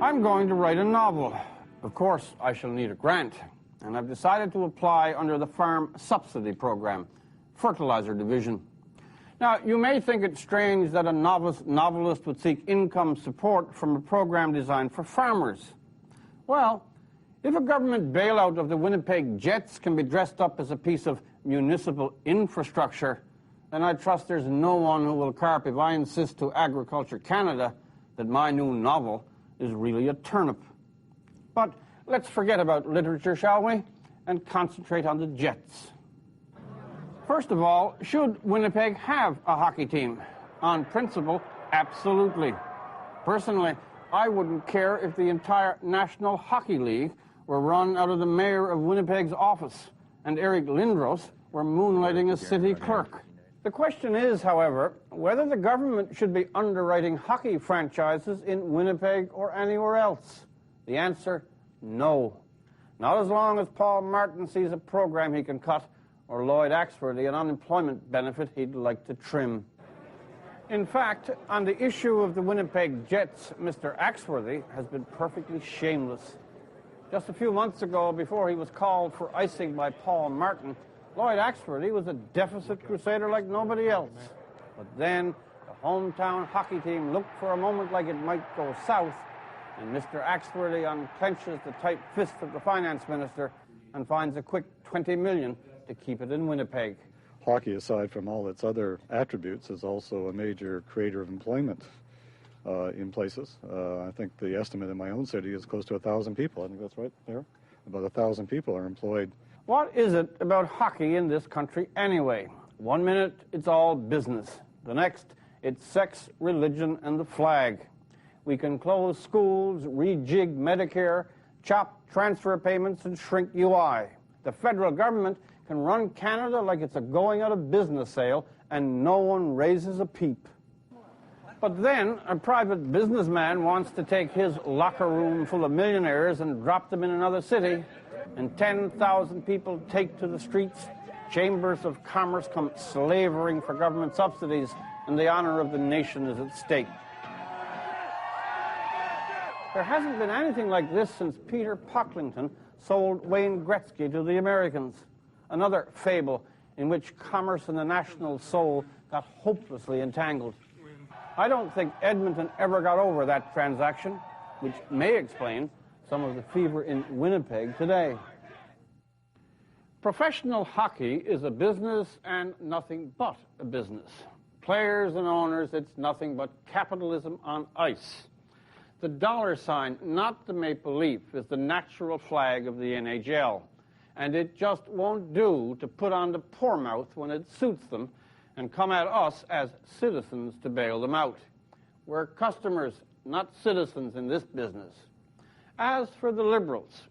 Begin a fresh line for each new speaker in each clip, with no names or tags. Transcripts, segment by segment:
I'm going to write a novel. Of course, I shall need a grant, and I've decided to apply under the Farm Subsidy Program, Fertilizer Division. Now, you may think it strange that a novelist would seek income support from a program designed for farmers. Well, if a government bailout of the Winnipeg Jets can be dressed up as a piece of municipal infrastructure, then I trust there's no one who will carp if I insist to Agriculture Canada that my new novel is really a turnip. But let's forget about literature, shall we, and concentrate on the Jets. First of all, should Winnipeg have a hockey team? On principle, absolutely. Personally, I wouldn't care if the entire National Hockey League were run out of the mayor of Winnipeg's office and Eric Lindros were moonlighting as city clerk. The question is, however, whether the government should be underwriting hockey franchises in Winnipeg or anywhere else. The answer, no. Not as long as Paul Martin sees a program he can cut or Lloyd Axworthy an unemployment benefit he'd like to trim. In fact, on the issue of the Winnipeg Jets, Mr. Axworthy has been perfectly shameless. Just a few months ago, before he was called for icing by Paul Martin, Lloyd Axworthy was a deficit crusader like nobody else. But then the hometown hockey team looked for a moment like it might go south, and Mr. Axworthy unclenches the tight fist of the finance minister and finds a quick $20 million to keep it in Winnipeg.
Hockey, aside from all its other attributes, is also a major creator of employment in places. I think the estimate in my own city is close to 1,000 people. I think that's right there. About 1,000 people are employed.
What is it about hockey in this country anyway? 1 minute, it's all business. The next, it's sex, religion, and the flag. We can close schools, rejig Medicare, chop transfer payments, and shrink UI. The federal government can run Canada like it's a going out of business sale, and no one raises a peep. But then a private businessman wants to take his locker room full of millionaires and drop them in another city, and 10,000 people take to the streets. Chambers of commerce come slavering for government subsidies, and the honor of the nation is at stake. There hasn't been anything like this since Peter Pocklington sold Wayne Gretzky to the Americans. Another fable in which commerce and the national soul got hopelessly entangled. I don't think Edmonton ever got over that transaction, which may explain some of the fever in Winnipeg today. Professional hockey is a business and nothing but a business. Players and owners, it's nothing but capitalism on ice. The dollar sign, not the maple leaf, is the natural flag of the NHL. And it just won't do to put on the poor mouth when it suits them and come at us as citizens to bail them out. We're customers, not citizens in this business. As for the Liberals,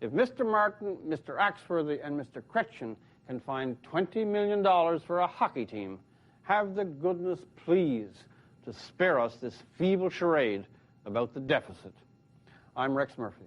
if Mr. Martin, Mr. Axworthy, and Mr. Kretchen can find $20 million for a hockey team, have the goodness, please, to spare us this feeble charade about the deficit. I'm Rex Murphy.